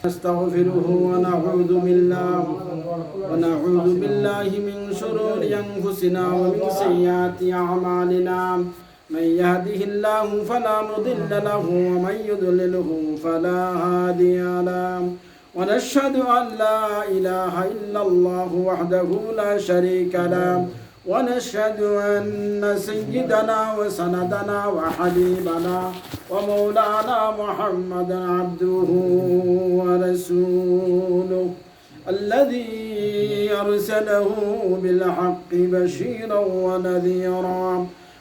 نستغفره ونعوذ بالله من شرور أنفسنا ومن سيئات أعمالنا من يهده الله فلا مضل له ومن يضلله فلا هادي له ونشهد أن لا إله إلا الله وحده لا شريك له ونشهد أن سيدنا وسندنا وحبيبنا ومولانا محمدا عبده ورسوله الذي أرسله بالحق بشيرا ونذيرا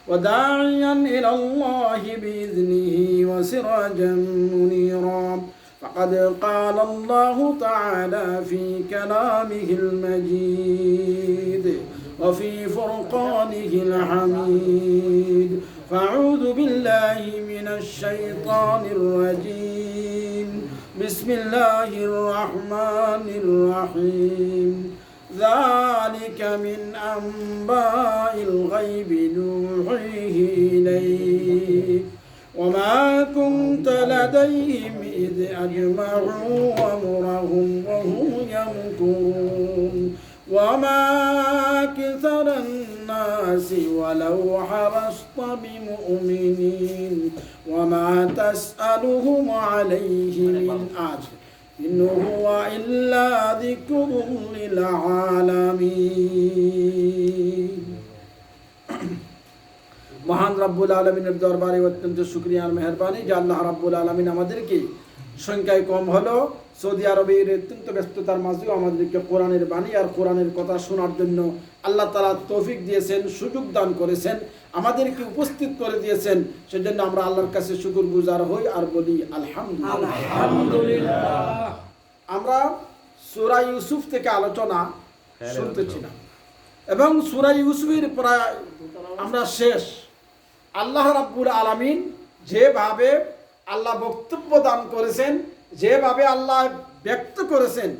وداعيا إلى الله بإذنه وسراجا منيرا فقد قال الله تعالى في كلامه المجيد وفي فرقانه الحميد فأعوذ بالله من الشيطان الرجيم بسم الله الرحمن الرحيم ذلك من أنباء الغيب نوحيه إليك وما كنت لديهم إذ أجمعوا أمرهم وهم يمكرون وما أكثر الناس ولو حرصت بمؤمنين وما تسألهم عليه من أجر إن هو إلا ذكر للعالمين মহান রব্বুল আলমিনের দরবারে অত্যন্ত শুকরিয়া আর মেহরবানি যে আল্লাহ রব্বুল আলমিন আমাদেরকে সংখ্যায় কম হলো সৌদি আরবের অত্যন্ত ব্যস্ততার মাঝেও আমাদেরকে কোরআনের বাণী আর কোরআনের কথা শোনার জন্য আল্লাহ তাআলা তৌফিক দিয়েছেন, সুযোগ দান করেছেন, আমাদেরকে উপস্থিত করে দিয়েছেন। সেজন্য আমরা আল্লাহর কাছে শুকরগুজার হই আর বলি আলহামদুলিল্লাহ। আমরা সূরা ইউসুফ থেকে আলোচনা শুনতেছিলাম এবং সূরা ইউসুফের প্রায় আমরা শেষ। আল্লাহ রাব্বুল আলামিন যেভাবে আল্লাহ বক্তব্য দান করেছেন, যেভাবে আল্লাহ ব্যক্ত করেছেন,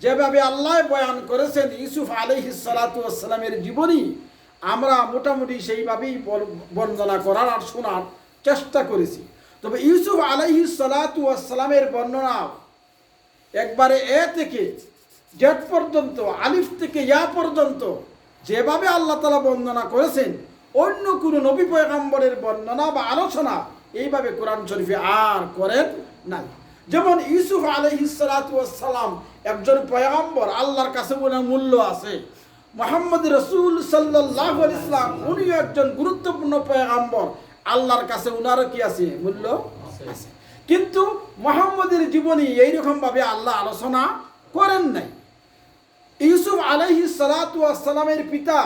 যেভাবে আল্লাহ বয়ান করেছেন ইউসুফ আলাইহিস সালাতু ওয়াস সালামের জীবনী, আমরা মোটামুটি সেইভাবেই বর্ণনা করার আর শোনার চেষ্টা করেছি। তবে ইউসুফ আলাইহিস সালাতু ওয়াস সালামের বর্ণনা একবারে এ থেকে জেড পর্যন্ত, আলিফ থেকে ইয়া পর্যন্ত যেভাবে আল্লাহ তাআলা বর্ণনা করেছেন, অন্য কোনো নবী পয়গম্বরের বর্ণনা বা আলোচনা এইভাবে কোরআন শরীফে আর করেন নাই। যেমন ইউসুফ আলাইহিস সালাতু ওয়াস সালাম একজন পয়গম্বর, আল্লাহর কাছে ওনার মূল্য আছে। মুহাম্মদ রাসূল সাল্লাল্লাহু আলাইহি ওয়াসাল্লাম উনিও একজন গুরুত্বপূর্ণ পয়গম্বর, আল্লাহর কাছে ওনারও কি আছে? মূল্য আছে। কিন্তু মুহাম্মদের জীবনী এইরকম ভাবে আল্লাহ আলোচনা করেন নাই। ইউসুফ আলাইহিস সালাতু ওয়াস সালামের পিতা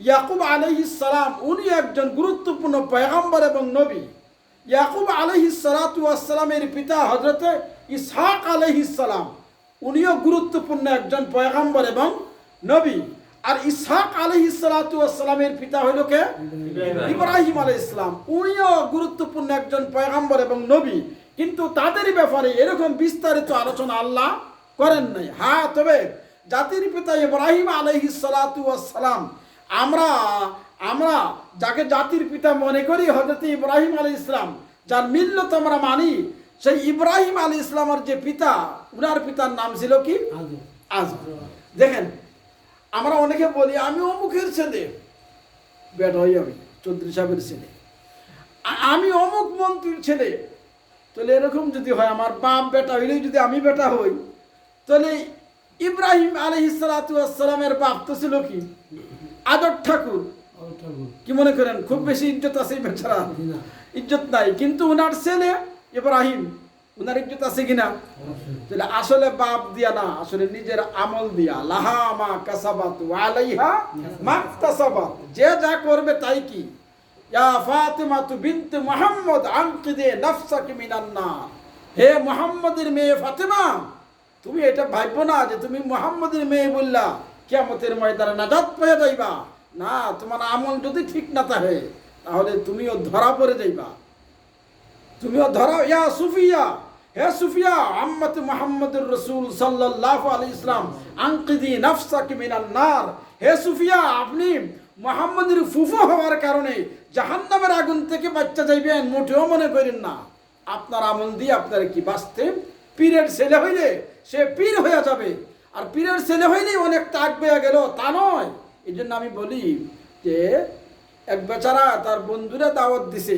ইয়াকুব আলাইহিস সালাম উনি একজন গুরুত্বপূর্ণ পয়গম্বর এবং নবী। ইয়াকুব আলাইহিস সালাতু ওয়াস সালামের পিতা হযরত ইসহাক আলাইহিস সালাম উনিও গুরুত্বপূর্ণ একজন পয়গম্বর এবং নবী। আর ইসহাক আলাইহিস সালাতু ওয়াস সালামের পিতা হইল কে? ইব্রাহিম আলাইহিস সালাম, উনিও গুরুত্বপূর্ণ একজন পয়গম্বর এবং নবী। কিন্তু তাদের ব্যাপারে এরকম বিস্তারিত আলোচনা আল্লাহ করেন নাই। হ্যাঁ, তবে জাতির পিতা ইব্রাহিম আলাইহিস সালাতু ওয়াস সালাম, আমরা যাকে জাতির পিতা মনে করি হযরত ইব্রাহিম আলাইহিস সালাম, যার মিল্লত আমরা মানি, সেই ইব্রাহিম আলাইহিস সালামের যে পিতা, উনার পিতার নাম ছিল কি? আজর। দেখেন, আমরা অনেকে বলি আমি অমুকের ছেলে, বেটা হই আমি চৌধুরী সাহেবের ছেলে, আমি অমুক মন্ত্রীর ছেলে। তাহলে এরকম যদি হয়, আমার বাপ বেটা হইলেই যদি আমি বেটা হই, তাহলে ইব্রাহিম আলাইহিস সালাতু ওয়াস সালামের বাপ তো ছিল কি? আদর ঠাকুর। কি মনে করেন খুব বেশি ইজ্জত আছে বেচারা? ইজ্জত নাই। কিন্তু উনার ছেলে ইব্রাহিম, উনার ইজ্জত আছে কিনা? তাহলে আসলে বাপ দিয়া না, আসলে নিজের আমল দিয়া। লাহা মা কাসাবাত ওয়া আলাইহা মা ইকতাসাবাত, যে যা করবে তাই কি। ইয়া ফাতিমাতু বিনত মুহাম্মদ আনকিদে নাফসাকি মিনান নার, হে মুহাম্মদের মেয়ে ফাতিমা, তুমি এটা ভাববো না যে তুমি মুহাম্মদের মেয়ে বললা কিয়ামতের ময়দানে নাজাত পেয়ে যাইবা। না, তোমার আমল যদি ঠিক না থাকে তাহলে তুমিও ধরা পড়ে যাইবা, তুমিও ধরা। ইয়া সুফিয়া, হে সুফিয়া আম্মাত মুহাম্মদুর রাসূল সাল্লাল্লাহু আলাইহি ওয়াসাল্লাম আনকিদি নাফসাকি মিনান নার, হে সুফিয়া আপনি মুহাম্মদের ফুফু হওয়ার কারণে জাহান্নামের আগুন থেকে বাঁচতে যাইবেন, মোটেও মনে করেন না। আপনার আমল দিয়ে আপনার কি বাঁচতে, পীরের ছেলে হইলে সে পীর হয়ে যাবে, আর পীরের ছেলে হইলেই অনেক টাক বেয়া গেল তা নয়। এই জন্য আমি বলি যে এক বেচারা তার বন্ধুরা দাওয়াত দিছে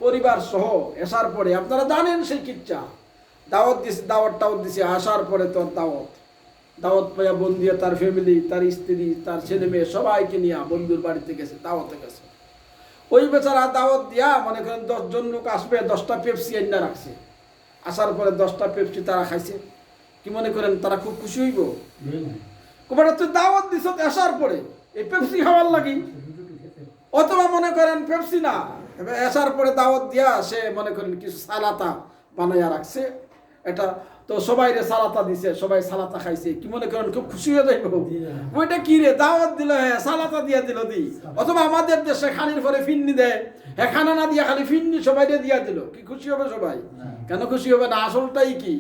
পরিবার সহ, আসার পরে আপনারা জানেন সেই কিচ্ছা, দাওয়াত দিছে আসার পরে তোর দাওয়াত পাইয়া বন্ধু তার ফ্যামিলি, তার স্ত্রী, তার ছেলে মেয়ে সবাইকে নিয়ে বন্ধুর বাড়িতে গেছে, দাওয়াতে গেছে। ওই বেচারা দাওয়াত দিয়া মনে করেন 10 জন লোক আসবে, 10টা পেপসি এনে রাখছে। আসার পরে 10টা পেপসি তারা খাইছে। কি মনে করেন তারা খুব খুশি হইব? কুমার তুই দাওয়াত দিছ আসার পরে এই পেপসি খাওয়ার লাগি, অথবা মনে করেন পেপসি না, আসার পরে দাওয়াত দিয়া সে মনে করেন কিছু সালাতা বানাইয়া রাখছে, এটা তো সবাই রে সালাতা দিছে, সবাই সালাতা খাইছে। কি মনে করেন খুব খুশি হয়ে যাইব? ওইটা কি রে, দাওয়াত দিল, হ্যাঁ সালাতা দিয়া দিল দি। অথবা আমাদের দেশে খানির পরে ফিন্নি দেয়, হ্যাঁ খানা না দিয়া খালি ফিন্নি সবাই দিয়া দিল, কি খুশি হবে সবাই? কেন খুশি হবে না? আসলটাই কি?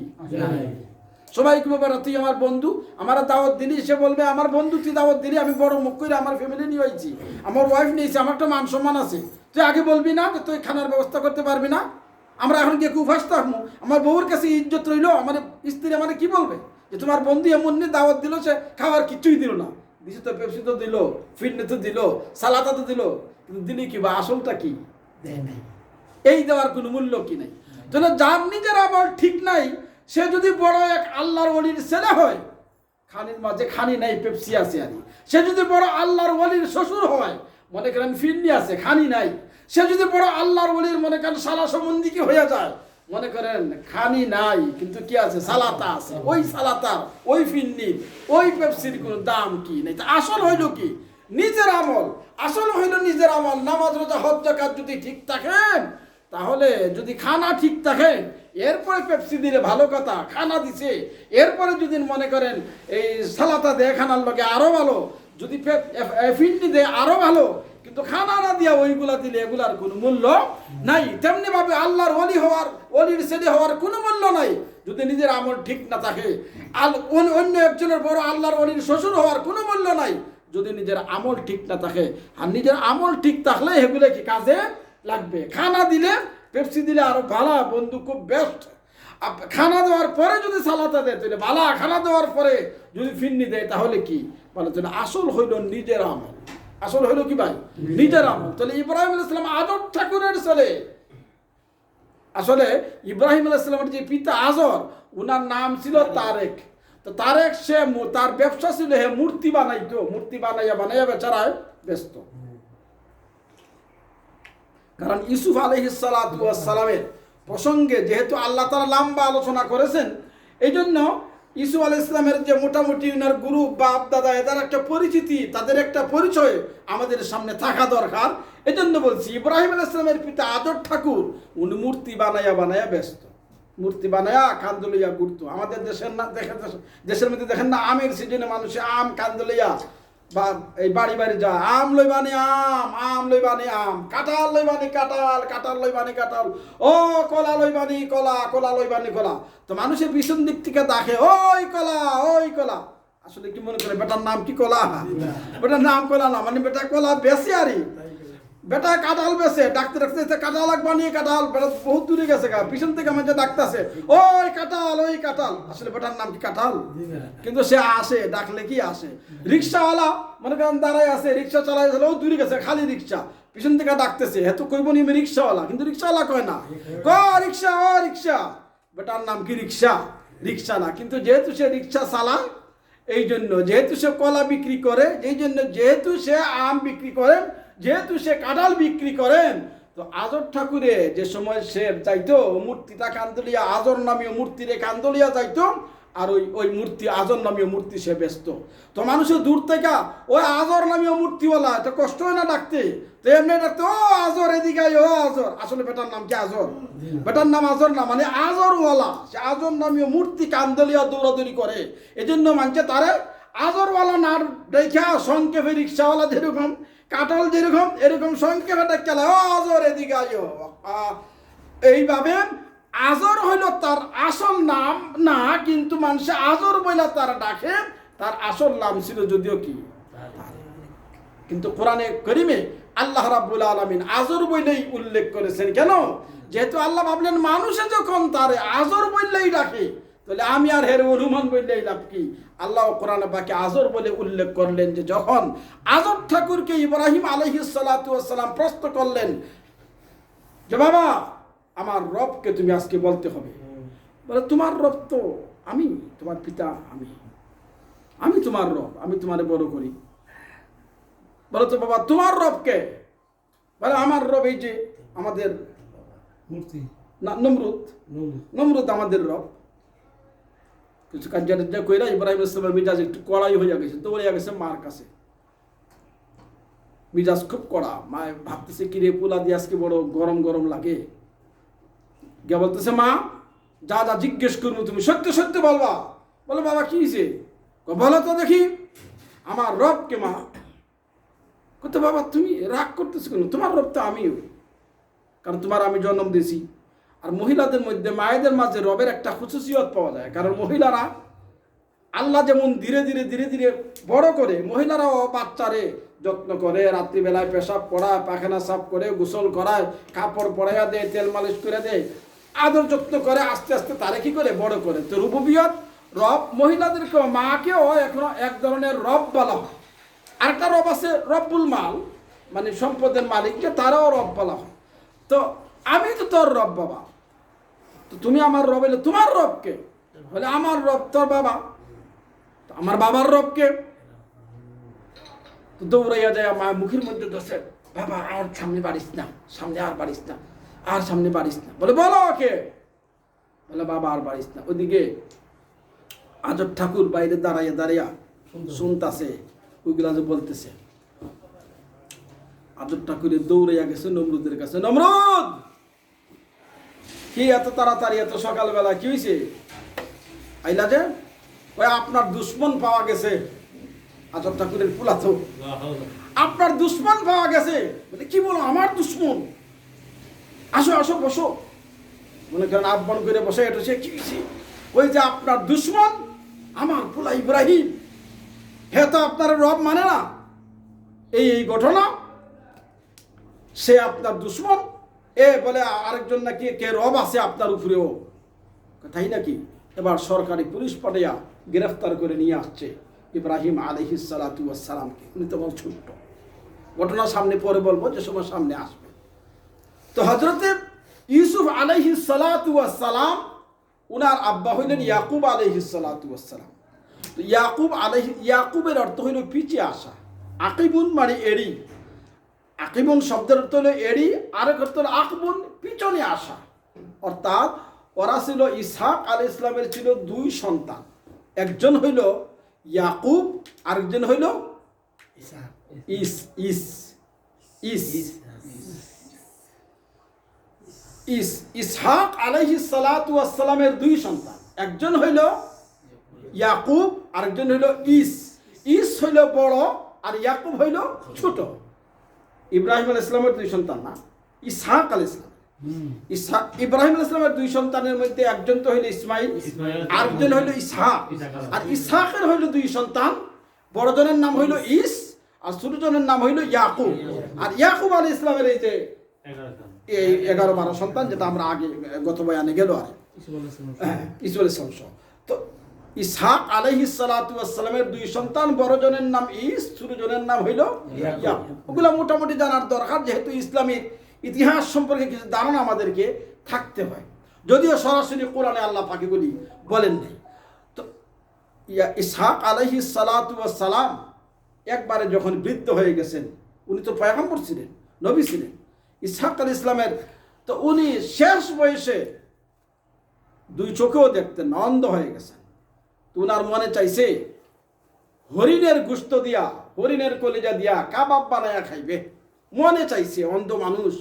সবাই কি বলবে তুই আমার বন্ধু, আমার দাওয়াত দিলি, সে বলবে আমার বন্ধু তুই দাওয়াত দিলি, আমি বড় মুখ করে আমার ফ্যামিলি নিয়ে হয়েছি, আমার ওয়াইফ নিয়েছি, আমার একটা মান সম্মান আছে, তুই আগে বলবি না যে তুই খানার ব্যবস্থা করতে পারবি না? আমরা এখন গিয়ে খুব হাসতে থাকবো, আমার বউর কাছে ইজ্জত রইলো, আমার স্ত্রী আমার কি বলবে যে তোমার বন্ধু এমন নিয়ে দাওয়াত দিল, সে খাওয়ার কিছুই দিল না। দিছে তো পেপসি তো দিল, ফিটনে তো দিল, সালাতা তো দিল, কিন্তু দিলি কি বা আসলটা কি? এই দেওয়ার কোনো মূল্য কি নাই? তাহলে যার নিজের আমল ঠিক নাই, সে যদি বড় এক আল্লাহর ওলির ছেলে হয়, খানির মাঝে খানি নাই পেপসি আছে আর সে যদি বড় আল্লাহর ওলির শ্বশুর হয়, মনে করেন ফিরনি আছে খানি নাই, সে যদি বড় আল্লাহর ওলির মনে করেন সালা সম্বন্ধী কি হয়ে যায়, মনে করেন খানি নাই কিন্তু কি আছে, সালাতা আছে, ওই সালাতার ওই ফিরনি ওই পেপসির কোনো দাম কি নাই? আসল হইল কি? নিজের আমল। আসল হইল নিজের আমল। নামাজ রোজা হজ যাকাত যদি ঠিক থাকেন, তাহলে যদি খানা ঠিক থাকে, এরপরে পেপসি দিলে ভালো কথা, খানা দিছে এরপরে যদি মনে করেন এই সালাতা দেয় খানার লগে আরো ভালো, যদি ফিন্নি দেয় আরো ভালো, কিন্তু খানা না দিয়া ওইগুলা দিলে এগুলার কোনো মূল্য নাই। তেমনি ভাবে আল্লাহর ওলির ছেলে হওয়ার কোনো মূল্য নাই যদি নিজের আমল ঠিক না থাকে। অন্য একজনের বড় আল্লাহর ওলির শ্বশুর হওয়ার কোনো মূল্য নাই যদি নিজের আমল ঠিক না থাকে। আর নিজের আমল ঠিক থাকলে এগুলো কি কাজে লাগবে। খানা দিলে পেপসি দিলে আরো ভালো, বন্ধু খুব বেস্ট। খানা দেওয়ার পরে যদি সালাতা দেয় তাহলে ভালো, খানা দেওয়ার পরে যদি ফিন্নি দেয় তাহলে কি বলে? তাহলে আসল হইল নিজের আমল। আসল হইল কি ভাই? নিজের আমল। তাহলে ইব্রাহিম আলাইহিস সালাম আজর ঠাকুরের ছেলে। আসলে ইব্রাহিম আলাইহিস সালামের যে পিতা আজর, উনার নাম ছিল তারেক। তো তারেক সে তার ব্যবসা ছিল হে মূর্তি বানাইতো, মূর্তি বানাইয়া বেচারায় ব্যস্ত। কারণ ইউসুফ আলাইহিস সালামের প্রসঙ্গে যেহেতু আল্লাহ তাআলা লম্বা আলোচনা করেছেন, এই জন্য ইউসুফ আলাইহিস সালামের যে মোটামুটি উনার গুরু বাপ দাদা এদের একটা পরিচিতি, তাদের একটা পরিচয় আমাদের সামনে থাকা দরকার। এই জন্য বলছি ইব্রাহিম আলাইহিস সালামের পিতা আজর ঠাকুর উনি মূর্তি বানাইয়া ব্যস্ত, মূর্তি বানায়া কান্দলিয়া ঘুরতো। আমাদের দেশের মধ্যে দেখেন না, আমের সিজনে মানুষে আম কান্দলিয়া বা এই বাড়ি যা আম লই বানি আম লই বানি আম, কাঁঠাল লই বানি কাঁঠাল লই বানি কাঁঠাল, ও কলা লই বানি কলা লই বানি কলা। তো মানুষের পিছন দিক থেকে দেখে ওই কলা। আসলে কি মনে করে বেটার নাম কি কলা? বেটার নাম কলা না, মানে বেটা কলা বেশি আরই, বেটা কাঁঠাল বেছে ডাকতে কাঁঠাল বানিয়ে কাঁঠাল, বেটা বহুত দূরে গেছে গা, পিছন থেকে আমাকে ডাকতেছে ওই কাঁঠাল। আসলে বেটার নাম কি কাঁঠাল? কিন্তু সে আসে, ডাকলে কি আসে। রিক্সাওয়ালা মনে করেন দাঁড়ায় আছে, রিক্সা চালাই ও দূরে গেছে, খালি রিক্সা, পিছন থেকে ডাকতেছে, এত কইব নি রিক্সাওয়ালা, কিন্তু রিক্সাওয়ালা কয় না, রিক্সা। বেটার নাম কি রিক্সা না। কিন্তু যেহেতু সে রিক্সা চালায়, এই জন্য যেহেতু সে কলা বিক্রি করে, এই জন্য যেহেতু সে আম বিক্রি করে, যেহেতু সে কাঁঠাল বিক্রি করেন, তো আজর ঠাকুরে যে সময় সে যাইতো মূর্তিটা কান্দলিয়া, আজর নামীয় মূর্তিরে কান্দলিয়া যাইতো, আর ওই মূর্তি আজর নামীয় মূর্তি সে ব্যস্ত। তো মানুষের দূর থেকে ওই আজর নামীয় মূর্তিওয়ালা, এটা কষ্ট হয় না ডাকতে? তো এমনি ডাকতে ও আজর, এদিকে ও আজর। আসলে বেটার নাম কি আজর? বেটার নাম আজর না, মানে আজরওয়ালা। সে আজর নামীয় মূর্তি কান্দলিয়া দৌড়াদৌড়ি করে, এজন্য মানছে তারে আজরওয়ালা না দেখা সংক্ষেপে রিক্সাওয়ালা যেরকম, কাঁঠাল যেরকম, এরকম সংক্ষেপে ডাকলে ও আজর এদিকে এইভাবে আজর হইল তার আসল নাম না, কিন্তু মানুষে আজর বইলা তার ডাকে, তার আসল নাম ছিল যদিও কি। কিন্তু কোরআনে করিমে আল্লাহ রাব্বুল আলামিন আজর বইলেই উল্লেখ করেছেন। কেন? যেহেতু আল্লাহ ভাবলেন মানুষে যখন তারে আজর বললেই ডাকে, তাহলে আমি আর হের রুমান বললেই লাভ কি? আল্লাহ কোরআনে পাকে আজর বলে উল্লেখ করলেন যে যখন আজর ঠাকুরকে ইব্রাহিম আলাইহিস সালাতু ওয়াস সালাম প্রশ্ন করলেন যে বাবা আমার রবকে তুমি আজকে বলতে হবে, বলে তোমার রব তো আমি, তোমার পিতা আমি তোমার রব, আমি তোমারে বড় করি। বলে তো বাবা তোমার রবকে? বলে আমার রব এই যে আমাদের মূর্তি, না নমরুদ আমাদের রব। কিছু কাজ কইরা ইব্রাহিম ইসলামের মিজাজ একটু কড়াই হয়ে গেছে, দৌড়ে গেছে মার কাছে। মিজাজ খুব কড়া, মা ভাবতেছে কিরে পোলা দিয়ে আজকে বড় গরম গরম লাগে। গিয়ে বলতেছে মা যা যা জিজ্ঞেস করবো তুমি সত্য সত্য বলবা। বলে বাবা কি হয়েছে? বলো তো দেখি আমার রবকে। মা কত বাবা তুমি রাগ করতেছো কেন? তোমার রব তো আমিও, কারণ তোমার আমি জন্ম দিয়েছি। আর মহিলাদের মধ্যে মায়েদের মাঝে রবের একটা খুশুসিয়ত পাওয়া যায়, কারণ মহিলারা আল্লাহ যেমন ধীরে ধীরে ধীরে ধীরে বড় করে, মহিলারাও বাচ্চারে যত্ন করে, রাত্রিবেলায় পেশাব পড়ায়, পায়খানা সাফ করে, গোসল করায়, কাপড় পরাইয়া দেয়, তেল মালিশ করে দেয়, আদর যত্ন করে, আস্তে আস্তে তারে কি করে বড় করে। তো রুবুবিয়ত রব মহিলাদেরকেও, মাকেও এখনো এক ধরনের রব বলা হয়। আরেকটা রব আছে রব্বুল মাল, মানে সম্পদের মালিককে তারাও রব বলা হয়। তো আমি তো তোর রব বাবা, তো তুমি আমার রব হলে তোমার রবকে? বলে আমার রব তোর বাবা। তো আমার বাবার রবকে? তো দৌড়াইয়া যায় মা মুখের মধ্যে দোষে, বাবা আর সামনে বাড়িস না, সামনে আর বাড়িস না, আর সামনে বাড়িস না। বলে বলো ওকে। বলে বাবা আর বাড়িস না। ওইদিকে আজব ঠাকুর বাইরে দাঁড়াইয়া শুনতাছে ওইগুলা যে বলতেছে। আজব ঠাকুরের দৌড়াইয়া গেছে নমরুদের কাছে, নমরুদ কি এত তাড়াতাড়ি, এত সকালবেলা কি হয়েছে? আইলা যে ওই আপনার দুশ্মন পাওয়া গেছে। আজব ঠাকুরের পুলাতো, আপনার দুশ্মন পাওয়া গেছে। বলে কি বলো আমার দুশ্মন? আসো আসো বসো। মনে করেন আহ্বান করে বসে, এটা সে কি হয়েছে? ওই যে আপনার দুশ্মন আমার পোলা ইব্রাহিম, হে তো আপনার রব মানে না, এই ঘটনা, সে আপনার দুশ্মন। এ বলে আরেকজন নাকি কে রব আছে আপনার উপরেও, তাই নাকি? এবার সরকারি পুলিশ পাঠাইয়া গ্রেফতার করে নিয়ে আসছে ইব্রাহিম আলাইহিস সালাতু ওয়াস সালামকে। উনি তো বল ছোট্ট ঘটনা, সামনে পরে বলবো যে সময় সামনে আসবে। তো হযরতে ইউসুফ আলাইহিস সালাতু ওয়াস সালাম, উনার আব্বা হইলেন ইয়াকুব আলাইহিস সালাতু ওয়াস সালাম। তো ইয়াকুবের অর্থ হইল পিছে আসা, আকিবুন মানে এড়ি। আকিবুন শব্দের অর্থ হলো এড়ি, আরেক অর্থ হলো আকবুন পিছনে আসা। অর্থাৎ ওরা ছিল, ইসহাক আলাইহিস ইসলামের ছিল দুই সন্তান, একজন হইল ইয়াকুব, আরেকজন হইল ইসহাক আলাইহিস সালাতু ওয়াস সালামের দুই সন্তান, একজন হইল ইয়াকুব, আরেকজন হইল ইস হইল বড়, আর ইয়াকুব হইল ছোট। ইব্রাহিম আলাইহিস সালামের দুই সন্তান না, ইসহাক আলাইহিস সালাম। ইব্রাহিম আলাইহিস সালামের দুই সন্তানের মধ্যে একজন তো হইল ইসমাইল, আরেকজন হইল ইসহাক। আর ইসহাকের হইল দুই সন্তান, বড় জনের নাম হইল আর ছোট জনের নাম হইল ইয়াকুব। আর ইয়াকুব আলাইহিস সালামের এই যে 11-12 সন্তান, যেটা আমরা আগে গত বয়ানে গেল, আর ইসু আলাইহিস সালাম। তো ইসহাক আলাইহিস সালাতু ওয়াস সালামের দুই সন্তান, বড় জনের নাম ছোট জনের নাম হইল ইয়াকুব। ওগুলা মোটামুটি জানার দরকার, যেহেতু ইসলামের ইতিহাস সম্পর্কে কিছু ধারণা আমাদেরকে থাকতে হয়, যদিও সরাসরি কোরআনে আল্লাহ পাক এগুলি বলেন নাই। তো ইসহাক আলাইহিস সালাতু ওয়াস সালাম একবারে যখন বৃদ্ধ হয়ে গেছেন, উনি তো পয়গম্বর ছিলেন, নবী ছিলেন ইসহাক আলাইহিস সালামের। তো উনি শেষ বয়সে দুই চোখেও দেখতেন না, অন্ধ হয়ে গেছেন। তো উনার মনে চাইছে হরিণের গোশত দিয়া, হরিণের কলিজা দিয়া কাবাব বানায়া খাইবে, মনে চাইছে, অন্ধ মানুষ।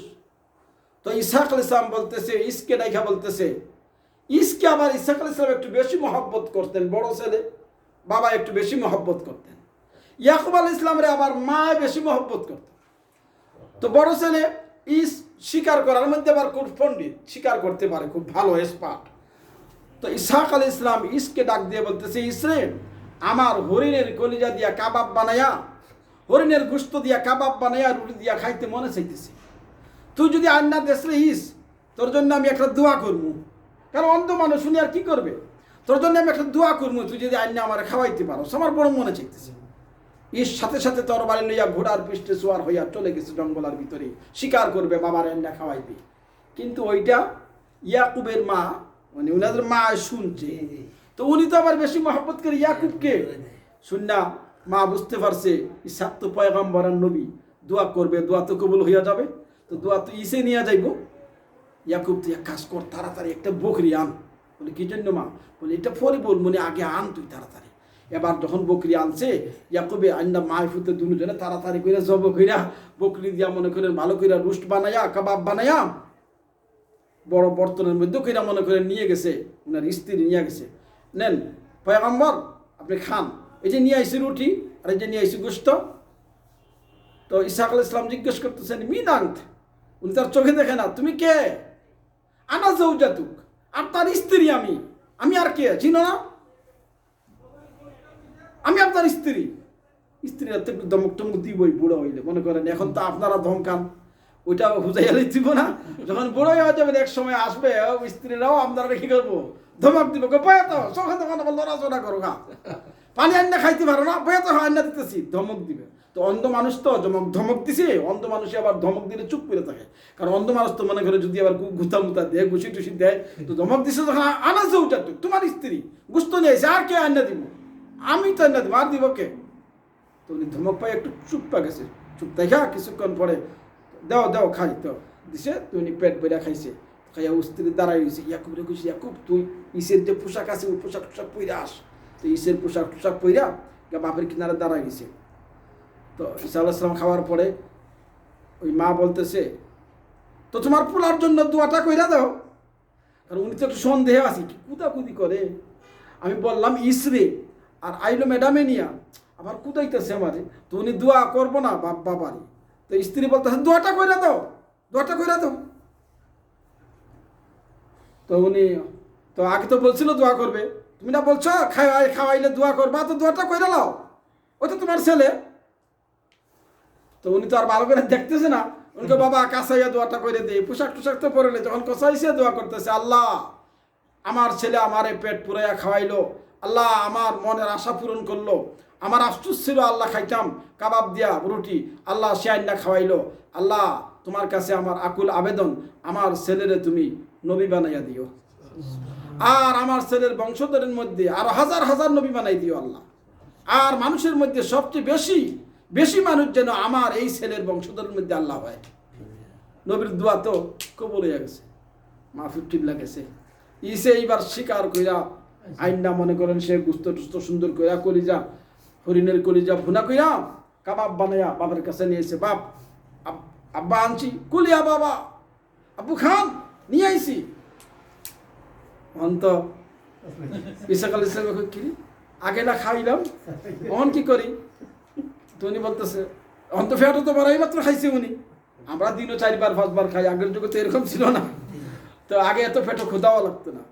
তো ইসহাক আলাইহিস সালাম বলতেছে, ইসকে ডাইখা বলতেছে, ইসকে আবার ইসহাক আলাইহিস সালাম একটু বেশি মহব্বত করতেন, বড় ছেলে, বাবা একটু বেশি মহব্বত করতেন। ইয়াকুব আলাইহিস সালামের আবার মা বেশি মহব্বত করতেন। তো বড় ছেলে শিকার করার মধ্যে আবার খুব পণ্ডিত, শিকার করতে পারে, খুব ভালো এক্সপার্ট। তো ইসহাক আলাইহিস সালাম ইসকে ডাক দিয়ে বলতেছে, ইসরে আমার হরিণের কলিজা দিয়া কাবাব বানায়া, হরিণের গোশত দিয়া কাবাব বানায়া রুটি দিয়া খাইতে মনে চাইতেছে। তুই যদি আন্না দেশরে তোর জন্য আমি একটা দোয়া করবো, কারণ অন্ধ মানুষ শুনি আর কি করবে, তোর জন্য আমি একটা দোয়া করবো, তুই যদি আইনে আমার খাওয়াইতে পারো, আমার বড় মনে চাইতেছে। এর সাথে সাথে তরবারি লইয়া ঘোড়ার পৃষ্ঠে সোয়ার হইয়া চলে গেছে জঙ্গলার ভিতরে, শিকার করবে, বাবার আইনা খাওয়াইবে। কিন্তু ওইটা ইয়াকুবের মা, মানে উনাদের মা শুনছে, তো উনি তো আবার বেশি মহব্বত করে ইয়াকুবকে। শুননা মা বুঝতে পারছে ইসাক তো পয়গম্বর আর নবী, দোয়া করবে, দোয়া তো কবুল হইয়া যাবে, তো দোয়া তো ইসে নিয়ে যাইব। ইয়াকুব তুই এক কাজ কর, তাড়াতাড়ি একটা বকরি আন। বলে কি জন্য মা? বলে এটা পরে বল, মনে আগে আন তুই তাড়াতাড়ি। এবার যখন বকরি আনছে, ইয়াকুবে আইনা মায় ফুতে দুজনে তাড়াতাড়ি করে জব কইরা বকরি দিয়া মনে করেন ভালো কইরা রুস্ট বানাইয়া, কাবাব বানাইয়া বড় বর্তনের মধ্যে কইরা মনে করে নিয়ে গেছে, ওনার স্ত্রী নিয়ে গেছে। নেন পয়গম্বর আপনি খান, এই যে নিয়ে আইসি রুটি আর এই যে নিয়ে আইসি গোস্ত। তো ইসাক আলাইহিস সালাম জিজ্ঞেস করতেছেন মিনান্ত, উনি তার চোখে দেখে না, তুমি কে? আনা জাউজাতুক, আপনার স্ত্রী আমি। আমি আর কে চিনো না? আমি আপনার স্ত্রী। স্ত্রীরা তো একটু ধমক টমক দিবই বুড়ো হইলে, মনে করেন এখন তো আপনারা ধমকান, ওইটা হুজাইয়া দিব না। যখন বুড়ো হয়ে যাবে এক সময় আসবে, স্ত্রীরাও আপনারা কি করবো, ধমক দিব, বয়া তো চোখে তখন লড়াচড়া করো, গা পানি আন্না খাইতে পারো না, বয়া তো আন্না দিতেছি, ধমক দিবে। তো অন্ধ মানুষ তো ধমক দিছে, অন্ধ মানুষে আবার ধমক দিলে চুপ করে থাকে, কারণ অন্ধ মানুষ তো মনে করে যদি আবার গুতা মুতা দেয়, ঘুষি টুসি দেয়, তো ধমক দিছে যখন আনা যাউটা তোমার স্ত্রী গুস্ত নিয়েছে, আর কে আন্না দিব? আমি তো আন্না দিব, আর দিব কে? তো উনি ধমক পাই একটু চুপ পা গেছে, চুপ দেখা কিছুক্ষণ পরে দেও দেও খাই, তো দিছে, তো উনি পেট বেড়া খাইছে, খাইয়া স্ত্রী দাঁড়াই হয়েছে। ইয়াকুব রে কইছে, ইয়াকুব তুই ইসের যে পোশাক আছে ওই পোশাক টোশাক পইরা আস। তো ইসের পোশাক টোশাক পইরা বাপের কিনারে দাঁড়াই গেছে। তো ঈসা আলাইহিস সালাম খাওয়ার পরে ওই মা বলতেছে, তো তোমার পোলার জন্য দোয়াটা কইরা দাও। কারণ উনি তো একটু সন্দেহে আছি, কুদাকুদি করে। আমি বললাম ইসরে, আর আইলো ম্যাডামে নিয়া আবার কুদাইতেছে আমারে, তো উনি দোয়া করবো না বাবারে। তো স্ত্রী বলতেছে দোয়াটা কইরা দাও, দোয়াটা কইরা দাও। তো উনি তো আগে তো বলছিল দোয়া করবে, তুমি না বলছো খাওয়াইলে দোয়া করবা, তো দোয়াটা কইরা লাও, ওই তো তোমার ছেলে। তো উনি তো আর ভালো করে দেখতেছে না, উনকে বাবা কাছাইয়া দোয়াটা করে দেয়, পোশাক টোশাক তো পরে নেই, যখন কষাইছে দোয়া করতেছে, আল্লাহ আমার ছেলে আমারে পেট পুরাইয়া খাওয়াইলো, আল্লাহ আমার মনের আশা পূরণ করলো, আমার আফসোস ছিল আল্লাহ খাইতাম কাবাব দিয়া রুটি, আল্লাহ সে আইনা খাওয়াইলো, আল্লাহ তোমার কাছে আমার আকুল আবেদন, আমার ছেলেরে তুমি নবী বানাইয়া দিও, আর আমার ছেলের বংশধরের মধ্যে আরো হাজার হাজার নবী বানাই দিও আল্লাহ, আর মানুষের মধ্যে সবচেয়ে বেশি মানুষ যেন আমার এই ছেলের বংশধরের মধ্যে আল্লাহ হয়। নবীর দোয়া তো কবুল হয়ে গেছে, মাহফুজ টিবলা গেছে। ইসে এইবার শিকার কইরা আইনা মনে করেন সে গুস্ত টুস্ত সুন্দর কইরা কলিজা, হরিণের কলিজা ভুনা কইরা কাবাব বানাইয়া বাবার কাছে নিয়েছে। বাপ আব্বা আনছি, কুলিয়া বাবা আব্বু খান নিয়ে আইছি। অন্ত ঈসা আলাইহিস সালাম কি আগে না খাইলাম, অন কি করি? তো উনি বলতেছে অন্ত ফেটো তো বারাই মাত্র খাইছে উনি, আমরা দিনও 4বার 5বার খাই, আগের যুগে তো এরকম ছিল না, তো আগে এত পেটো খোদাও লাগতো না।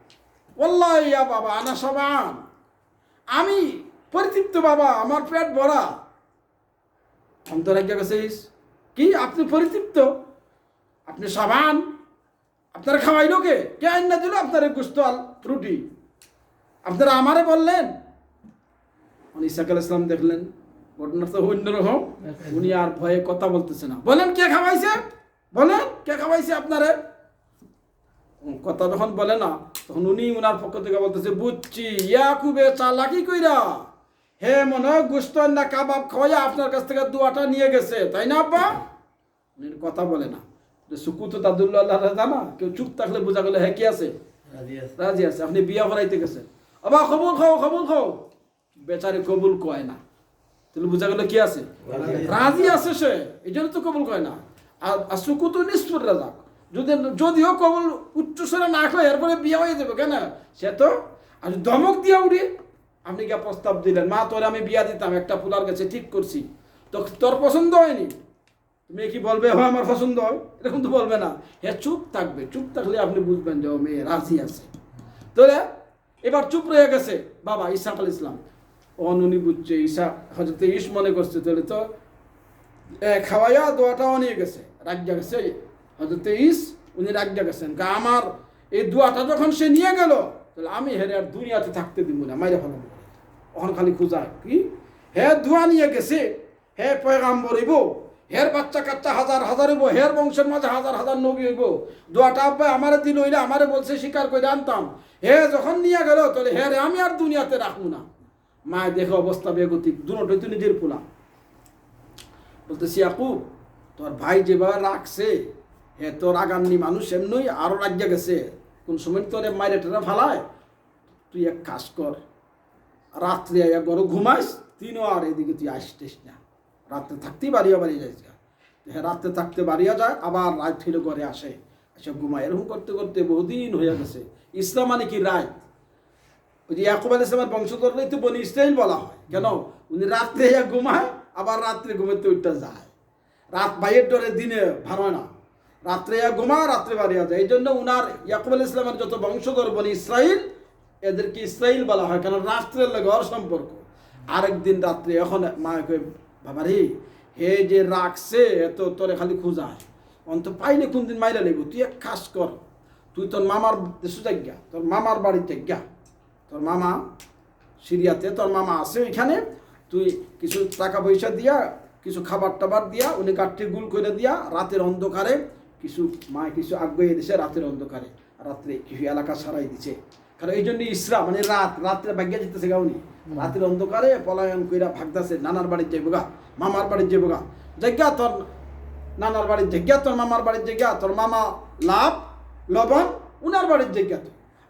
ওয়াল্লাহি ইয়া বাবা আনা সাবান, আমি পরিতৃপ্ত বাবা, আমার পেট ভরা। অন্তরাজ্ঞা গেছে কি আপনি পরিতৃপ্ত, আপনি সাবান, আপনারা খাওয়াইলো কে আইনা দিল আপনার গোস্ত রুটি, আপনারা আমারে বললেন। ঈসা আলাইহিস সালাম দেখলেন ঘটনা তো অন্যরকম, উনি আর ভয়ে কথা বলতেছে না। বলেন কে খাওয়াইছে, বলেন কে খাওয়াইছে আপনারে। কথা যখন বলে না, তখন উনি উনার পক্ষ থেকে বলতেছে, বুঝছি ইয়াকুবে চালাকি কইরা হে মনে হয় গোস্ত না কাবাব খাওয়াইয়া আপনার কাছ থেকে দোয়াটা নিয়ে গেছে, তাই না আব্বা? উনি কথা বলে না, সুকু তো তাদুল্লাহ জানা, কেউ চুপ থাকলে বোঝা গেল হ্যাঁ কি আছে, রাজি আছে, আপনি বিয়া করাইতে গেছেন, আবা কবুল খাও, বেচারে কবুল কয় না, তাহলে বোঝা গেল কি আছে, রাজি আছে সে, এই জন্য তো কবুল কয় না। আর সুকু তো নিষ্ঠুর রাজা, যদিও কবুল উচ্চস্বরে না কয় এরপরে বিয়ে হয়ে যাবে কেন, সে তো আর ধমক দিয়া উড়ে। আপনি কে প্রস্তাব দিলেন, মা তোরে আমি বিয়া দিতাম, একটা পুলার কাছে ঠিক করছি, তো তোর পছন্দ হয়নি, তুমি কি বলবে হ্যাঁ আমার পছন্দ হয়, এরকম তো বলবে না, হ্যাঁ চুপ থাকবে, চুপ থাকলে আপনি বুঝবেন যে ও মেয়ে রাজি আছে। তাহলে এবার চুপ রয়ে গেছে বাবা ঈসা আলাইহিস সালাম, উনি বুঝছে ঈসা হযরত ঈস মনে করছে, তাহলে তো খাওয়াইয়া দোয়াটাও নিয়ে গেছে, রাজ্যা গেছে হযরত ঈস উনি রাজ্যা গেছেন আমার এই দোয়াটা যখন সে নিয়ে গেল তাহলে আমি হেরে আর দুনিয়াতে থাকতে দিব না, মাইরে ফেলাম। ওখান খালি খুঁজায় কি হে দোয়া নিয়ে গেছে, হে পয়গাম্বর হইব, হের বাচ্চা কাচ্চা হাজার হাজার হইব, হের বংশের মাঝে হাজার হাজার নবী হইব। দোয়াটা আব্বা আমারে দিল, হইলে আমারে বলছে স্বীকার করে আনতাম। হে যখন নিয়ে গেল তাহলে হে রে আমি আর দুনিয়াতে রাখবো না। মায় দেখে অবস্থা বেগতিক, দুটোই তো নিজের পোলা। বলতেছি ইয়াকুব তোর ভাই যেভাবে রাখছে হে তোর আগামী মানুষ এমনই আরো রাজ্যা গেছে, কোন সময় তোর মাইরে টেরা ফালায়। তুই এক কাজ কর, রাত্রে একবার ঘুমাইস, তিনও আর এদিকে তুই আসতিস না। রাত্রে থাকতেই বাড়িয়া যাইস। হ্যাঁ রাত্রে থাকতে বাড়িয়া যায়, আবার রাত ফিরে ঘরে আসে, এসে ঘুমায়। এরকম করতে করতে বহুদিন হয়ে গেছে। ইসলাম মানে কি রাত? ওই যে ইয়াকুব আলাইহিস সালামের বংশধররাই তো বনি ইসরাইল বলা হয়। কেন? উনি রাত্রে ঘুমায়, আবার রাত্রে ঘুমাতে উঠতে যায়। রাত ভাইয়ের ডরে দিনে ভালো না, রাত্রে ঘুমায়, রাত্রে বাড়িয়া যায়। এই জন্য উনার ইয়াকুব আলাইহিস সালামের যত বংশধর বনি ইসরাইল, এদেরকে ইসরাইল বলা হয়, কারণ রাত্রের লাগে ওর সম্পর্ক। আরেকদিন রাত্রে এখন মাকে বাবা রে হে যে রাখছে এত তোরে খালি খুঁজায়, অন্ত পাইলে কোন দিন মাইরা নেব। তুই এক কাজ কর, তুই তোর মামার দেশে যাইগা, তোর মামার বাড়িতে গা, তোর মামা সিরিয়াতে তোর মামা আছে ওইখানে, তুই কিছু টাকা পয়সা দিয়া, কিছু খাবার টাবার দিয়া, উনি কাঠটি গুল করে দিয়া, রাতের অন্ধকারে কিছু মা কিছু আগ্রহী দিছে, রাতের অন্ধকারে রাত্রে কিছু এলাকা সারাই দিছে। কারণ এই জন্য ইসরা মানে রাত্রে ভাগ্যা যেতেছে গা, উনি রাতের অন্ধকারে পলায়ন কইরা ভাগদাছে, নানার বাড়ির যাইব গা, মামার বাড়ির যাইব গা। জায়গা তোর নানার বাড়ির জায়গা, তোর মামার বাড়ির জায়গা, তোর মামা লাভ লবণ উনার বাড়ির জায়গা।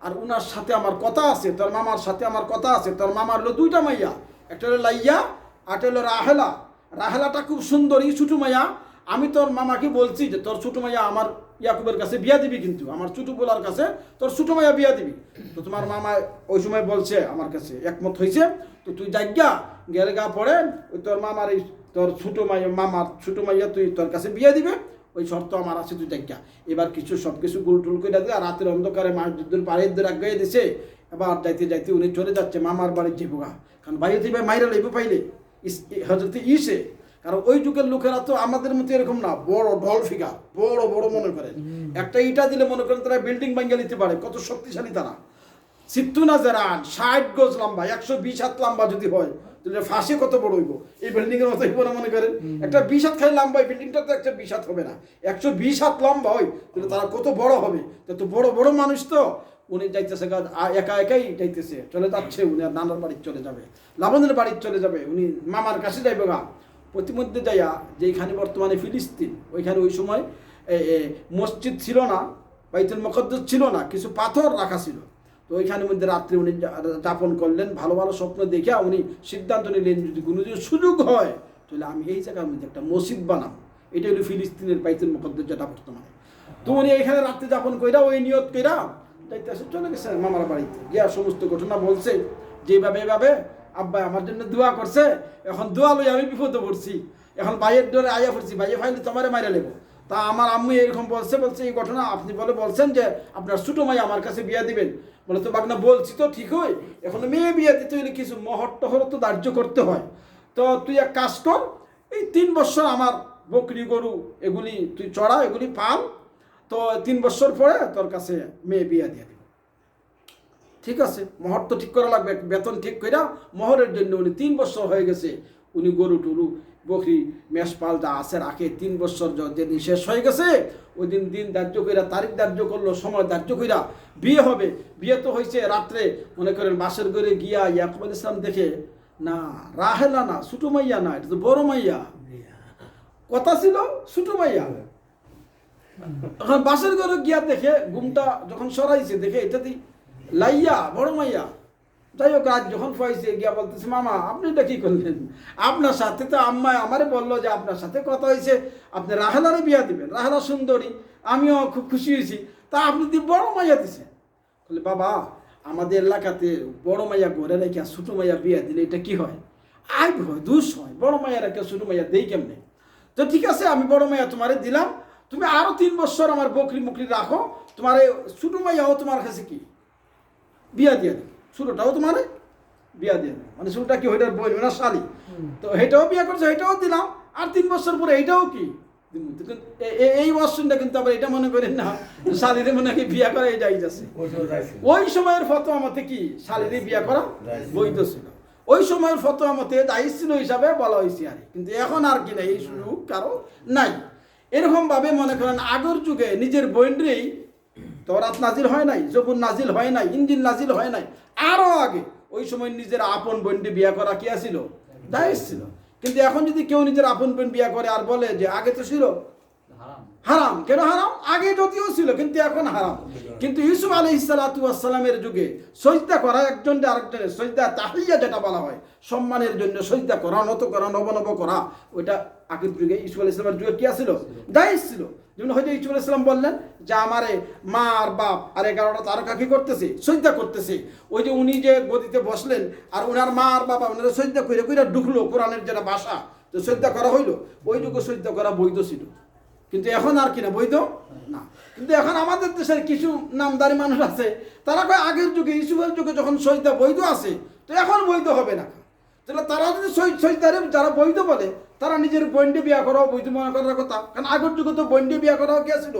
আর উনার সাথে আমার কথা আছে, তোর মামার সাথে আমার কথা আছে। তোর মামার হলো দুইটা মাইয়া, একটা হলো লাইয়া, একটা হলো রাহেলা। রাহেলাটা খুব সুন্দরী ছোটো মাইয়া। আমি তোর মামাকে বলছি যে তোর ছোটো মাইয়া আমার ইয়াকুবের কাছে বিয়া দিবি, কিন্তু আমার ছোটো বোলার কাছে তোর ছোটো মাইয়া বিয়া দিবি। তো তোমার মামা ওই সময় বলছে আমার কাছে একমত হয়েছে, তো তুই যাইগা গেলে গা পড়ে ওই তোর মামার এই তোর ছোটো মাইয়া, মামার ছোটো মাইয়া তুই তোর কাছে বিয়া দিবে, ওই শর্ত আমার আছে, তুই যাইগা। এবার কিছু সব কিছু গুলটুল করে দিয়ে রাতের অন্ধকারে মাছ যুদ্ধের পাড়ে আগাই দিছে। এবার যাইতে যাইতে উনি চলে যাচ্ছে মামার বাড়ির যে বোগা, কারণ বাইরে থেকে মাইরা লইব পাইলে হজরতে ইসে। কারণ ওই যুগের লোকেরা তো আমাদের মতো এরকম না, বড় ঢল ফিগার, বড় বড় মনে করেন। একটা ইটা দিলে মনে করেন তারা বিল্ডিং ভাঙ্গা নিতে পারে, কত শক্তিশালী তারা। সিত্তুনা জেরান 60 গজ লম্বা, 120 হাত লম্বা যদি হয় তাহলে ফাঁসে কত বড় হইব, এই বিল্ডিং এর মতো হইব না মনে করেন। একটা 20 হাত খালি লম্বা বিল্ডিংটা তো 120 হাত হবে না, 120 হাত লম্বা হয় তাহলে তারা কত বড় হবে। তো বড় বড় মানুষ তো উনি যাইতেছে একা একাই যাইতেছে, চলে যাচ্ছে। উনি আর নানার বাড়ি চলে যাবে, লাবণের বাড়ি চলে যাবে, উনি মামার কাছে যাইবে গা। প্রতিমধ্যে যাইয়া যেখানে বর্তমানে ফিলিস্তিন, ওইখানে ওই সময় মসজিদ ছিল না, বাইতুল মুকদ্দাস ছিল না, কিছু পাথর রাখা ছিল। তো ওইখানের মধ্যে রাত্রে উনি যাপন করলেন। ভালো ভালো স্বপ্ন দেখে উনি সিদ্ধান্ত নিলেন যদি কোনো সুযোগ হয় তাহলে আমি এই জায়গার মধ্যে একটা মসজিদ বানাবো। এটা হলো ফিলিস্তিনের বাইতুল মুকদ্দাস যেটা বর্তমানে। তো উনি এখানে রাত্রে যাপন কইরা ওই নিয়ত কইরা যাইতেছে, চলে গেছে মামার বাড়িতে গিয়া সমস্ত ঘটনা বলছে, যেভাবে এভাবে আব্বা আমার জন্য দোয়া করছে, এখন দোয়া লই আমি বিপদে পড়ছি, এখন ভাইয়ের ডরে আইয়া পড়ছি, ভাইয়ে ফাইলে তোমারে মাইরা লেবো। তা আমার আম্মু এরকম বলছে এই ঘটনা আপনি বলছেন যে আপনার ছোটো মাই আমার কাছে বিয়া দিবেন। বলে তো বাগনা বলছি তো ঠিক হয়, এখন মেয়ে বিয়ে দিতে হইলে কিছু মহর টহর তো ধার্য করতে হয়। তো তুই এক কাজ কর, এই 3 বছর আমার বকরি গরু এগুলি তুই চড়া, এগুলি পাল, তো 3 বছর পরে তোর কাছে মেয়ে বিয়া দিয়ে দেব। ঠিক আছে, মহর তো ঠিক করা লাগবে, বেতন ঠিক কইরা মহরের জন্য উনি 3 বছর হয়ে গেছে, উনি গরু টুরু বকরি মেষপাল যা আছে রাখে। 3 বছর যেদিন শেষ হয়ে গেছে ওই দিন ধার্য কইরা, তারিখ ধার্য করলো, সময় ধার্য কইরা বিয়ে হবে। বিয়ে তো হয়েছে রাত্রে, মনে করেন বাসের ঘরে গিয়া ইয়াকুব আলাইহিস সালাম দেখে না রাহেলা না, ছোটো মাইয়া না, এটা তো বড় মাইয়া। কথা ছিল ছোটো মাইয়া। এখন বাসের ঘরে গিয়া দেখে ঘুমটা যখন সরাইছে দেখে এটাতে লাইয়া বড় মাইয়া। যাই হোক রাত যখন পাইছে গিয়া বলতেছে মামা আপনি এটা কি করলেন, আপনার সাথে তো আম্মা আমারে বললো যে আপনার সাথে কথা হয়েছে, আপনি রাহেলারে বিয়া দিবেন, রাহেলা সুন্দরী, আমিও খুব খুশি হয়েছি, তা আপনি দি বড় মাইয়া দিছেন। বলে বাবা আমাদের এলাকাতে বড় মাইয়া ঘরে রেখে ছোটো মাইয়া বিয়া দিলে এটা কি হয়, আইব হয়, দুষ হয়, বড় মাইয়া রেখে ছোটো মাইয়া দেই কেমনে। তো ঠিক আছে আমি বড় মাইয়া তোমারে দিলাম, তুমি আরো 3 বছর আমার বকরি মুকরি রাখো, তোমার ছোটো মাইয়াও তোমার কাছে কি বিয়া দিয়ে দেবে, ছোটোটাও তোমার বিয়া দিয়ে দেবে। মানে ছোটোটা কি ওইটার বই না শালি, তো এটাও বিয়া করছে, এটাও দিলাম, আর 3 বছর পরে এইটাও কি এই ওয়াশরুমটা কিন্তু আবার এটা মনে করেন না শালিরে মনে হয় বিয়া করা এই জায়গা আছে। ওই সময়ের ফতোয়া মতে কি শালিরে বিয়া করা বৈধ ছিল, ওই সময়ের ফতোয়া মতে দায়ী ছিল হিসাবে বলা হয়েছে আর। কিন্তু এখন আর কি না, এই সুযোগ কারো নাই। এরকম ভাবে মনে করেন আগের যুগে নিজের বোনরেই তওরাত নাজিল হয় নাই, জবুর নাজিল হয় নাই, ইনজিল নাজিল হয় নাই, আরো আগে ওই সময় নিজের আপন বোনকে বিয়া করা কি ছিল, দায়ী ছিল। কিন্তু এখন যদি কেউ নিজের আপন বোন বিয়া করে আর বলে যে আগে তো ছিল হারাম, কেন হারাম? আগে যদিও ছিল কিন্তু এখন হারাম। কিন্তু ইউসুফ আলাইহিস সালাতু ওয়াস সালামের যুগে সজদা করা একজন আরেকজনের সজদা তাহিয়া যেটা বলা হয়, সম্মানের জন্য সজদা করা, নত করা, নব করা, ওইটা আগের যুগে ইউসুফ আলাইহিস সালামের যুগে কি ছিল, জায়েজ ছিল। যেমন হয়তো ইউসুফ আলাইহিস সালাম বললেন যে আমারে মা আর বাপ আর 11টা তারকা কি করতেছে, সজদা করতেছে। ওই যে উনি যে গদিতে বসলেন আর ওনার মা আর বাবা ওনারা সজদা কইরা কইরা ঢুকলো, কোরআনের যেটা ভাষা, তো সজদা করা হইলো, ওই যুগে সজদা করা বৈধ ছিল। কিন্তু এখন আর কিনা বৈধ না। কিন্তু এখন আমাদের দেশের কিছু নামদারি মানুষ আছে, তারা কয় আগের যুগে ইউসুফের যুগে যখন সজদা বৈধ আছে তো এখন বৈধ হবে না। তাহলে তারা যদি সজদারে যারা বৈধ বলে, তারা নিজের বন্ডে বিয়া করাও বৈধ মনে করার কথা। কারণ আগের যুগে তো বন্ডে বিয়া করাও কি আছিল,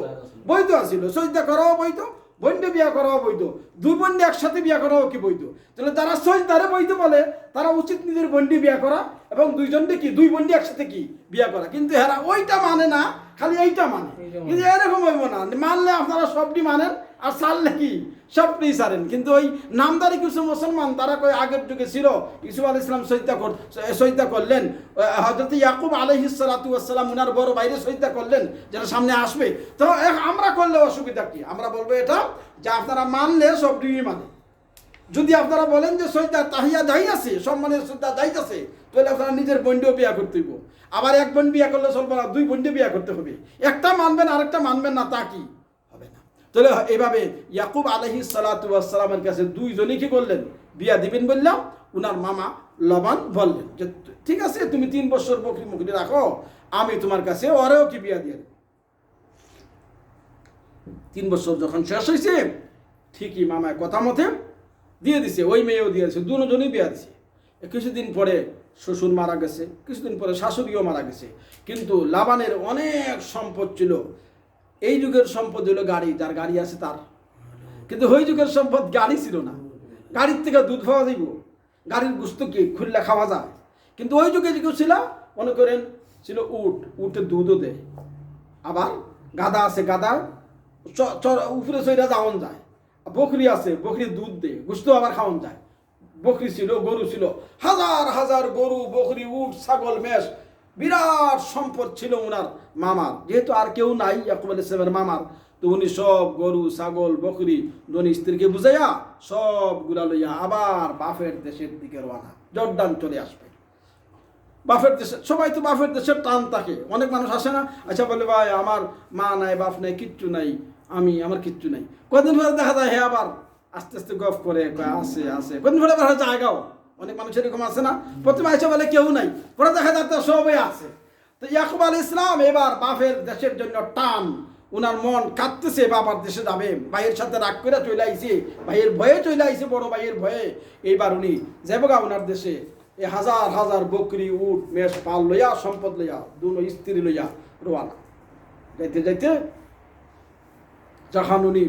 বৈধ আছিল। সজদা করাও বৈধ, বন্ডে বিয়া করাও বৈধ, দুই বন্ডে একসাথে বিয়া করাও কি বৈধ। তাহলে যারা সজদারে বৈধ বলে তারা উচিত নিজের বন্ডে বিয়া করা এবং দুইজনকে কি দুই বন্ডে একসাথে কি বিয়া করা। কিন্তু এরা ওইটা মানে না, খালি এইটা মানে। কিন্তু এরকম হইব না, মানলে আপনারা সবটি মানেন আর ছাড়লে কি সবটি ছাড়েন। কিন্তু ওই নামদারি কিছু মুসলমান তারা কই আগের যুগে ছিল, ইউসুফ আলাইহিস সালাম সজদা করলেন, হযরত ইয়াকুব আলাইহিস সালাতু ওয়াস সালাম উনার বড় ভাইরে সজদা করলেন যেটা সামনে আসবে। তো আমরা করলে অসুবিধা কি? আমরা বলবো এটা যে আপনারা মানলে সবটি মানে। যদি আপনারা বলেন যে সজদা তাহিয়া যাই আছে, সম্মানের সজদা যাইতেছে, তাহলে আপনারা নিজের বোনকেও বিয়া করতে হইব। আবার এক বোন বিয়া করলে চলবে না, দুই বোনকে বিয়া করতে হবে। একটা মানবেন আরেকটা মানবেন না, তা কি হবে না। তাহলে এভাবে ইয়াকুব আলাইহিস সালাতু ওয়াস সালামের কাছে দুইজনই কি করলেন, বিয়া দিবেন বললাম। উনার মামা লবান বললেন যে ঠিক আছে, তুমি 3 বছর বকরি মুকরি রাখো, আমি তোমার কাছে ওরেও কি বিয়া দিয়ে দেব। 3 বছর যখন শেষ হয়েছে, ঠিকই মামায় কথা মতে দিয়ে দিছে, ওই মেয়েও দিয়ে দিছে, দুজনই বিয়া দিছে। কিছুদিন পরে শ্বশুর মারা গেছে, কিছুদিন পরে শাশুড়িও মারা গেছে। কিন্তু লাবানের অনেক সম্পদ ছিল। এই যুগের সম্পদ হলো গাড়ি, যার গাড়ি আছে তার। কিন্তু ওই যুগের সম্পদ গাড়ি ছিল না। গাড়ির থেকে দুধ পাওয়া যাইব, গাড়ির গোশত কি খুললে খাওয়া যায়। কিন্তু ওই যুগে যেগুলো ছিল মনে করেন ছিল উট, উটের দুধও দেয়। আবার গাদা আছে, গাদা উপরে চড়া যাওয়ান যায়। বকরি আছে, বকরির দুধ দেয়, গোশত আবার খাওয়ান যায়। বকরি ছিল, গরু ছিল, হাজার হাজার গরু, বকরি, উট, ছাগল, মেষ, বিরাট সম্পদ ছিল ওনার মামার। যেহেতু আর কেউ নাই ইয়াকুব আলাইহিস সালামের মামার, তো উনি সব গরু, ছাগল, বকরি ধনী স্ত্রীকে বুঝাইয়া সবগুলা লইয়া আবার বাপের দেশের দিকে রওনা, জর্দান চলে আসবে। বাপের দেশে সবাই তো বাপের দেশের টান থাকে। অনেক মানুষ আসে না, আচ্ছা বলে ভাই আমার মা নাই, বাপ নাই, কিচ্ছু নাই, আমার কিচ্ছু নাই। কদিন পরে দেখা যায় হে আবার আস্তে আস্তে গফ করে আছে আছে, কদিন পরে আবার জায়গাও। অনেক মানুষ এরকম আছে না, প্রথমে এসে বলে কেউ নাই, পরে দেখা যায় তো সবাই আছে। তো ইয়াকুব আলাইহিস সালাম এবার বাপের দেশের জন্য টান, উনার মন কাঁদতেছে, বাবার দেশে যাবে। ভাইয়ের সাথে রাগ করে চলে আইছে, ভাইয়ের ভয়ে চলে আইছে, বড় ভাইয়ের ভয়ে। এইবার উনি যাবগা উনার দেশে, এই হাজার হাজার বকরি, উট, মেষ, পাল লইয়া, সম্পদ লইয়া, দুনো স্ত্রী লইয়া রওনা। যাইতে যাইতে যখন উনি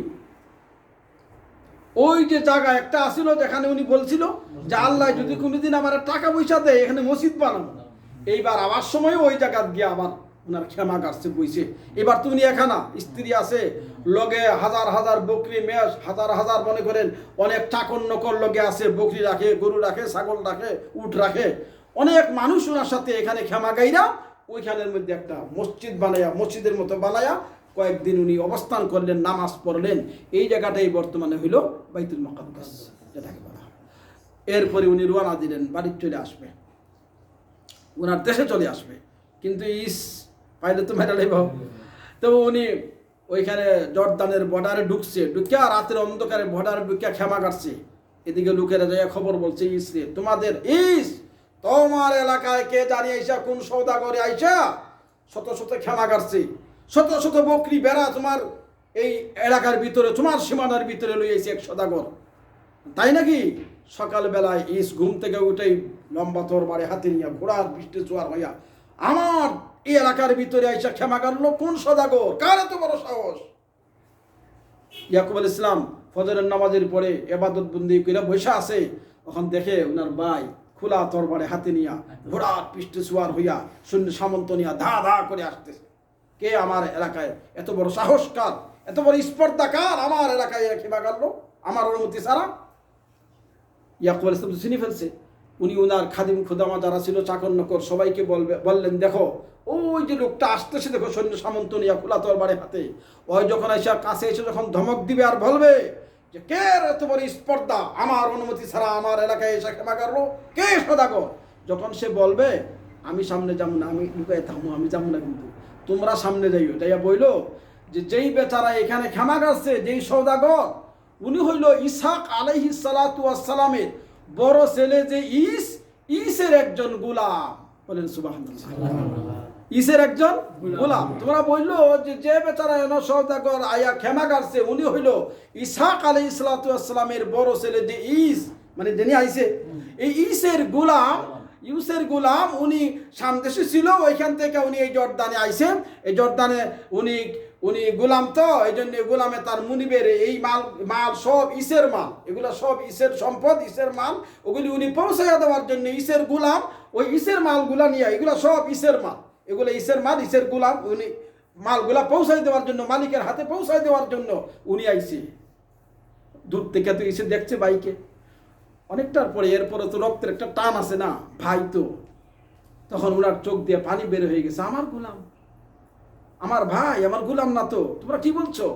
ওই যে জায়গা একটা আসিল যেখানে উনি বলছিল যে আল্লাহ যদি কোনোদিন আমার টাকা পয়সা দেয় এখানে মসজিদ বানাবো, এইবার আবার সময় ওই জায়গা গিয়ে আবার ওনার ক্ষমা গাছছে বইছে। এবার তো উনি এখানা স্ত্রী আছে, লগে হাজার হাজার বকরি, মেষ, হাজার হাজার মনে করেন অনেক চাকর নকর লগে আছে, বকরি রাখে, গরু রাখে, ছাগল রাখে, উট রাখে, অনেক মানুষ ওনার সাথে এখানে ক্ষমা গাইরা ওইখানের মধ্যে একটা মসজিদ বানায়া, মসজিদের মতো বানায়া কয়েকদিন উনি অবস্থান করলেন, নামাজ পড়লেন। এই জায়গাটাই বর্তমানে হইল বাইতুল মুকাদ্দাস যেটাকে বলা হয়। এরপরে উনি রওনা দিলেন, বাড়ির চলে আসবে, ওনার দেশে চলে আসবে। কিন্তু পাইলে তো মেরা লেব। তো উনি ওইখানে জর্দানের বর্ডারে ঢুকছে, ঢুকিয়া রাতের অন্ধকারে বর্ডারে ঢুকিয়া ক্ষমা কাটছে। এদিকে লোকেরা যাইয়া খবর বলছে ইসরে তোমাদের তোমার এলাকায় কে জানি আইসা, কোন সওদাগরে আইসা শত শত ক্ষমা কাটছে, শত শত বকরি বেড়া তোমার এই এলাকার ভিতরে, তোমার সীমানার ভিতরে লই আইছে এক সদাগর। তাই নাকি? সকালবেলায় ঘুম থেকে উঠেই লম্বা তোর বাড়ি হাতে নিয়ে ঘোড়ার পৃষ্ঠে চোয়ার হইয়া আমার এই এলাকার ভিতরে আইসা ক্ষমা করলো? কোন সদাগর? কার এত বড় সাহস? ইয়াকুব আলাইহিস সালাম ফজরের নামাজের পরে ইবাদত বন্দি করে বসে আছে, তখন দেখে ওনার ভাই খোলা তরবারে হাতে নিয়া ঘোড়ার পৃষ্ঠে সুয়ার হইয়া সৈন্য সামন্ত নিয়া ধা ধা করে আসতেছে। কে আমার এলাকায় এত বড় সাহস কার, এত বড় স্পর্ধা কার আমার এলাকায় ক্ষমা করলো আমার অনুমতি ছাড়া? ইয়াকুব আলাইহিস সালাম চিনি ফেলছে। উনি ওনার খাদিম খুদামা যারা ছিল চাকর নকর সবাইকে বললেন, দেখো ওই যে লোকটা আসতেছে, দেখো সৈন্য সামন্ত নিয়া খোলা তরবারে হাতে। ওই যখন এসে কাছে এসে যখন ধমক দিবে আর বলবে যে কে এত বড় স্পর্ধা আমার অনুমতি ছাড়া আমার এলাকায় এসে ক্ষমা করলো, কে সদাগর? যখন সে বলবে আমি সামনে যাবো না, আমি লুকায় থামো, আমি যাবো না, কিন্তু তোমরা সামনে যাইও, যাইয়া বইল যে যেই বেচারা এখানে ক্ষমা করছে, যেই সৌদাগর, উনি হইল ইসহাক আলাইহিস সালাতু ওয়াস সালামের বড় ছেলে যে ঈসের একজন গোলাম। বলেন সুবহানাল্লাহ। ঈসের একজন গোলাম। তোমরা বললো যে বেচারা এনো সওদাগর আয়া ক্ষমা করছে, উনি হইল ইসহাক আলাইহিস সালাতু ওয়াস সালামের বড় ছেলে যে ঈস, মানে যিনি আইছে এই ঈসের গোলাম। উনি সামদেশে ছিল, ওইখান থেকে উনি এই জর্দানে আইছেন। এই জর্দানে উনি গোলাম, তো এই জন্য গোলামে তার মুনিবের এই মাল সব ঈসের মাল, এগুলা সব ঈসের সম্পদ, ঈসের মাল, ওগুলি উনি পৌঁছাইয়া দেওয়ার জন্য ঈসের গোলাম ওই ঈসের মালগুলা নিয়ে, এগুলা সব ঈসের মাল, এগুলো ঈসের মাল, ঈসের গোলাম, উনি মালগুলা পৌঁছাই দেওয়ার জন্য, মালিকের হাতে পৌঁছাই দেওয়ার জন্য উনি আইছে। দূর থেকে তো এসে দেখছে ভাইকে, অনেকটার পরে এরপরে তো রক্তের একটা টান আছে না, ভাই তো, তখন ওনার চোখ দিয়ে পানি বের হয়ে গেছে। আমার গোলাম, আমার ভাই, আমার গোলাম না তো, তোমরা কি বলছো?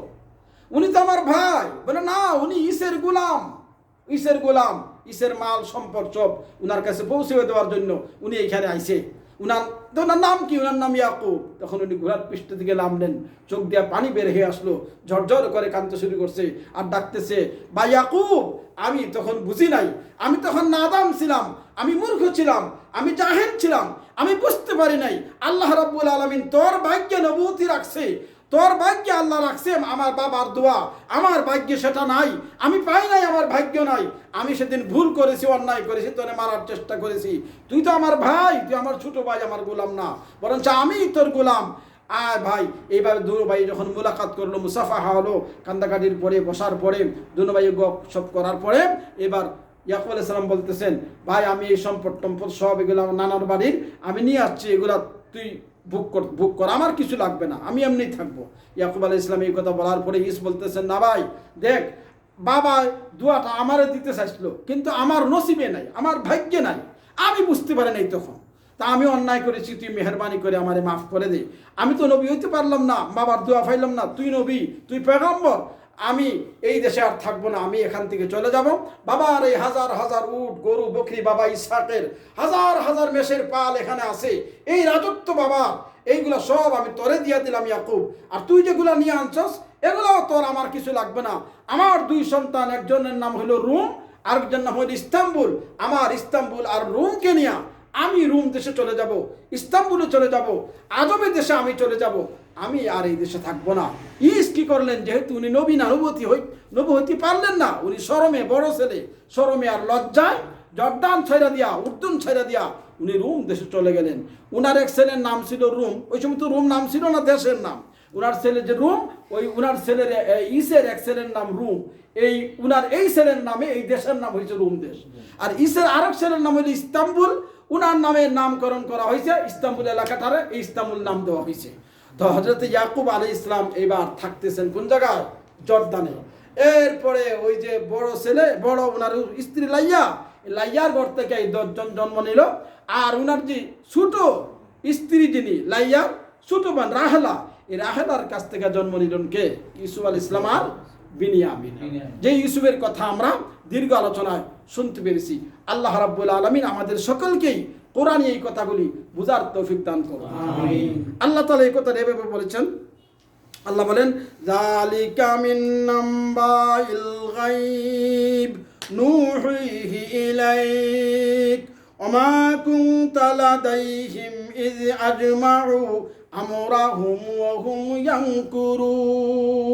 উনি তো আমার ভাই। বলে না, উনি ঈসের গোলাম, ঈসের মাল সম্পদ সব উনার কাছে পৌঁছে দেওয়ার জন্য উনি এইখানে আইছে। ওনার নাম কি? ওনার নাম ইয়াকুব। তখন উনি ঘোড়ার পৃষ্ঠ থেকে নামলেন, চোখ দিয়ে পানি বের হয়ে আসলো, ঝরঝর করে কাঁদতে শুরু করছে আর ডাকতেছে, বা ইয়াকুব। আমি তখন বুঝি নাই, আমি তখন নাদাম ছিলাম, আমি মূর্খ ছিলাম, আমি জাহেল ছিলাম, আমি বুঝতে পারি নাই আল্লাহ রাব্বুল আলামিন তোর ভাগ্যে নবুয়তি রাখছে, তোর ভাগ্যে আল্লাহ রাখছে আমার বাবার দোয়া, আমার ভাগ্যে সেটা নাই, আমি পাই নাই, আমার ভাগ্য নাই। আমি সেদিন ভুল করেছি, অন্যায় করেছি, তোরে মারার চেষ্টা করেছি। তুই তো আমার ভাই, তুই আমার ছোট ভাই, আমার গোলাম না, বরঞ্চ আমি তোর গোলাম। আয় ভাই। এইভাবে দুনো ভাই যখন মুলাকাত করলো, মুসাফাহা হলো, কান্দাকাটির পরে বসার পরে দুনো ভাই গপ সব করার পরে এবার ইয়াকুব আলাইহিস সালাম বলতেছেন, ভাই আমি এই সম্পদ টম্পদ সব এগুলো আমার নানার বাড়ির আমি নিয়ে আসছি, এগুলা তুই ভোগ কর, আমার কিছু লাগবে না, আমি এমনি থাকবো। ইয়াকুব আলাইহিস সালাম এই কথা বলার পরে ঈস বলতেছেন, না ভাই দেখ, বাবা দোয়াটা আমারে দিতে চাইছিল, কিন্তু আমার নসিবে নাই, আমার ভাগ্যে নাই, আমি বুঝতে পারি নাই তখন, তা আমি অন্যায় করেছি, তুই মেহরবানি করে আমারে মাফ করে দে। আমি তো নবী হইতে পারলাম না, বাবার দোয়া পাইলাম না, তুই নবী, তুই পেগম্বর, আমি এই দেশে আর থাকবো না, আমি এখান থেকে চলে যাব। বাবার এই হাজার হাজার উট গরু বকরি, বাবা ইসহাকের হাজার হাজার মেষের পাল এখানে আছে, এই রাজত্ব বাবা, এইগুলা সব আমি তোরে দিয়ে দিলাম ইয়াকুব, আর তুই যেগুলা নিয়ে আনছস এগুলাও তোর, আমার কিছু লাগবে না। আমার দুই সন্তান, একজনের নাম হলো রুম, আরেকজনের নাম হলো ইস্তাম্বুল। আমার ইস্তাম্বুল আর রুমকে নিয়ে আমি রুম দেশে চলে যাব, ইস্তাম্বুলে চলে যাব, আজমের দেশে আমি চলে যাব, আমি আর এই দেশে থাকবো না। ঈস কি করলেন, যেহেতু উনি নবী না, নবুয়তি হইতে পারলেন না, উনি শরমে, বড় ছেলে শরমে আর লজ্জায় জর্দান ছাইরা দিয়া, উর্দুন ছাইরা দিয়া উনি রুম দেশে চলে গেলেন। উনার এক ছেলের নাম ছিল রুম, ওই সময় তো রুম নাম ছিল না, দেশের নাম। উনার ছেলে যে রুম, ওই উনার ছেলের ঈসের এক ছেলের নাম রুম, এই উনার এই ছেলের নামে এই দেশের নাম হয়েছে রুম দেশ। আর ঈসের আরেক ছেলের নাম হইল ইস্তাম্বুল, উনার নামে নামকরণ করা হয়েছে, ইস্তাম্বুল এলাকাটারে এই ইস্তাম্বুল নাম দেওয়া হয়েছে। তো হযরত ইয়াকুব আলাইহিস সালাম এবার থাকতেছেন কোন জায়গায়? জর্দানে। এরপরে ওই যে বড় ছেলে, বড় ওনার স্ত্রী লাইয়ার ঘর থেকে এই 10 জন জন্ম নিল। আর ওনার যে ছোট স্ত্রী যিনি লাইয়ার ছোট বোন রাহেলা, এই রাহেলার কাছ থেকে জন্ম নিলেন কে? ইউসুফ আলাইহিস সালাম আর বিনিয়ামিন। যে ইউসুফের কথা আমরা দীর্ঘ আলোচনায় শুনতে পেরেছি। আল্লাহ রাব্বুল আলামিন আমাদের সকলকেই কোরআন এই কথাগুলি বুঝার তৌফিক দান করুন, আমিন। আল্লাহ তাআলা এই কথা এভাবে বলেছেন, আল্লাহ বলেন, যালিকা মিন নাম্বাইল গায়ব নুহিহি ইলাইক ওমা কুনতা লাদাইহিম ইয আজমাউ আমরাহুম ওয়া হুম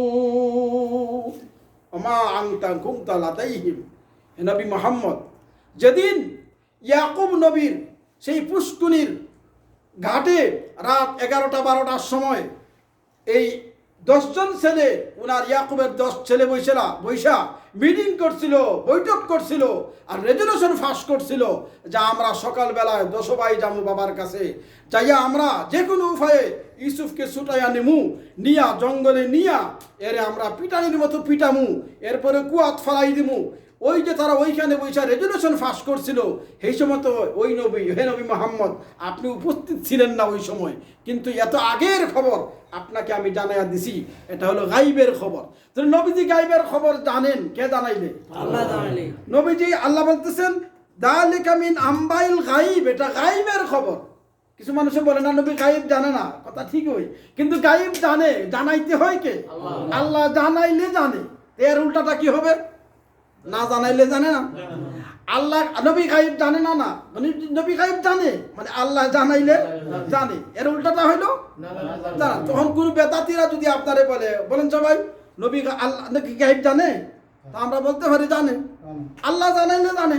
ইয়ানকুরুন ওমা আনতা কুনতা লাদাইহিম। হে নবী মুহাম্মদ, যেদিন ইয়াকুব নবীর সেই পুষ্কুনির ঘাটে রাত 11টা-12টার সময় এই 10 জন ছেলে, ওনার ইয়াকুবের 10 ছেলে বৈশা মিটিং করছিল, বৈঠক করছিল আর রেজলিউশন পাস করছিল যা আমরা সকালবেলায় 10 ভাই যাবো বাবার কাছে, যাইয়া আমরা যে কোনো উপায়ে ইউসুফকে ছুটাইয়া নিয়া জঙ্গলে নিয়া এরে আমরা পিটানির মতো পিটামু, এরপরে কুয়াত ফালাই দিমু। ওই যে তারা ওইখানে বৈশা রেজলিউশন পাস করছিল, সেই সময় তো ওই নবী মোহাম্মদ আপনি উপস্থিত ছিলেন না ওই সময়, কিন্তু এত আগের খবর আপনাকে আমি জানাইয়া দিছি, এটা হলো গাইবের খবর। তো নবীজি গাইবের খবর জানেন, কে জানাইলে? আল্লাহ জানাইলে। নবীজি, আল্লাহ বলতেছেন যালিকা মিন আম্বাইল গাইব, এটা গাইবের খবর। কিছু মানুষে বলে না নবী গাইব জানে না, কথা ঠিক হয়, কিন্তু গাইব জানে, জানাইতে হয় কে? আল্লাহ জানাইলে জানে। এর উল্টাটা কি হবে? না জানাইলে জানে না। আল্লাহ নবী গাইব জানে না, না নবী গাইব জানে মানে আল্লাহ জানাইলে জানে, এর উল্টাটা হইলো জানা। তখন কোন বেদাতিরা যদি আপনারে বলেন সবাই নবী আল্লাহ নাকি গাইব জানে, তা আমরা বলতে পারি জানে, আল্লাহ জানাইলে জানে,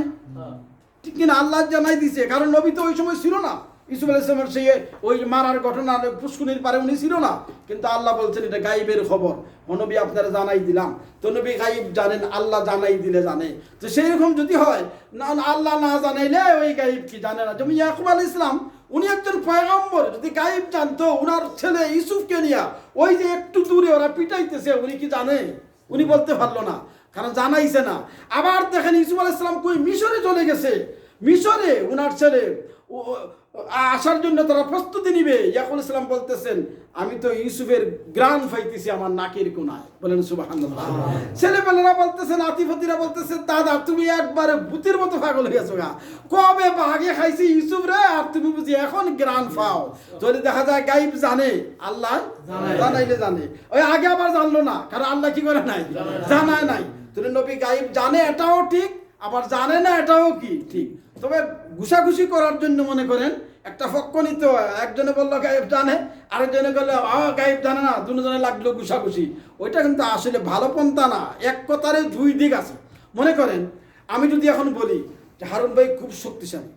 ঠিক কিনা? আল্লাহ জানাই দিছে, কারণ নবী তো ওই সময় ছিল না। ইউসুফ আলাইহিস সালামের সেই ওই মারার ঘটনা পুষ্কুনির পারে উনি ছিল না, কিন্তু আল্লাহ বলছেন এটা গাইবের খবর, নবী আপনারা জানাই দিলাম। তো নবী গাইব জানেন, আল্লাহ জানাই দিলে জানে। তো সেই রকম যদি হয় না, আল্লাহ না জানাইলে ওই গাইব কি জানে না। যেমন ইয়াকুব আলাইহিস সালাম উনি একজন পয়গম্বর, যদি গাইব জানতো উনার ছেলে ইউসুফকে নিয়া ওই যে একটু দূরে ওরা পিটাইতেছে, উনি কি জানে? উনি বলতে পারলো না, কারণ জানাইছে না। আবার দেখেন ইউসুফ আলাইহিস সালাম কই মিশরে চলে গেছে, মিশরে উনার ছেলে আসার জন্য তারা প্রস্তুতি নিবে। ইয়াকুব ইসলাম বলতেছেন আমি তো ইউসুফের গ্রান পাইতেছি আমার নাকের কোনায়, বলেন সুবহানাল্লাহ। ছেলেবেলেরা বলতেছেন, আতিফতিরা বলতেছেন দাদা তুমি একবারে ভূতের মতো পাগল হয়ে গেছো গা, কবে বাগে খাইছি ইউসুফ রে আর তুমি বুঝি এখন গ্রান পাও। যদি দেখা যায় গাইব জানে, আল্লাহ জানাইলে জানে, ওই আগে আবার জানলো না, কারণ আল্লাহ কি করে নাই, জানায় নাই। তুমি নবী গাইব জানে এটাও ঠিক, আবার জানে না এটাও কি ঠিক। তবে ঘুষাঘুষি করার জন্য মনে করেন একটা পক্ষ নিতে হয়, একজনে বললো গায়েব জানে, আরেকজনে বললো গায়েব জানে না, দুজনে লাগলো ঘুষাঘুষি, ওইটা কিন্তু আসলে ভালো পন্থা না। এক কথারে দুই দিক আছে। মনে করেন আমি যদি এখন বলি যে হারুন ভাই খুব শক্তিশালী,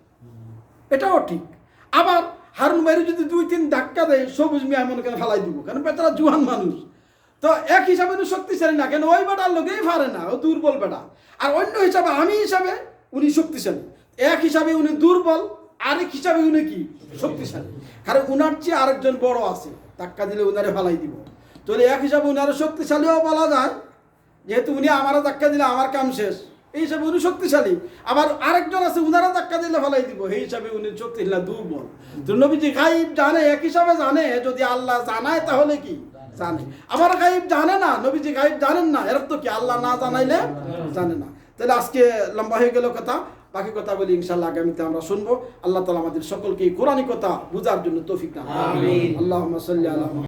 এটাও ঠিক, আবার হারুন ভাইয়ের যদি 2-3 ধাক্কা দেয় সবুজ মিয়া মনে করেন ফেলাই দিব, কারণ বেটারা জুয়ান মানুষ, তো এক হিসাবে তো শক্তিশালী না, কেন ওই বেটার লোকেই পারে না, ও দুর্বল বেটা। আর অন্য হিসাবে আমি হিসাবে উনি শক্তিশালী, এক হিসাবে উনি দুর্বল, আরেক হিসাবে উনি কি শক্তিশালী, কারণ উনার চেয়ে আরেকজন বড় আছে, ধাক্কা দিলে উনারে ফালাই দিব। তাহলে এক হিসাবে উনারে শক্তিশালীও বলা যায়, যেহেতু উনি আমারও ধাক্কা দিলে আমার কাম শেষ, এই হিসাবে উনি শক্তিশালী। আবার আরেকজন আছে উনারা ধাক্কা দিলে ফালাই দিব, এই হিসাবে উনি শক্তিশালী না, দুর্বল। তো নবীজি গাইব জানে, এক হিসাবে জানে, যদি আল্লাহ জানায় তাহলে কি জানে। আবার গাইব জানে না, নবীজি গাইব জানেন না, এর তো কি আল্লাহ না জানাইলে জানে না। তাহলে আজকে লম্বা হয়ে গেল কথা, বাকি কথা বলি ইনশাআল্লাহ আগামীতে আমরা শুনবো। আল্লাহ তাআলা আমাদের সকলকে কোরআনী কথা বুঝার জন্য তৌফিক দান করুন। আমিন। আল্লাহুম্মা সাল্লি আলা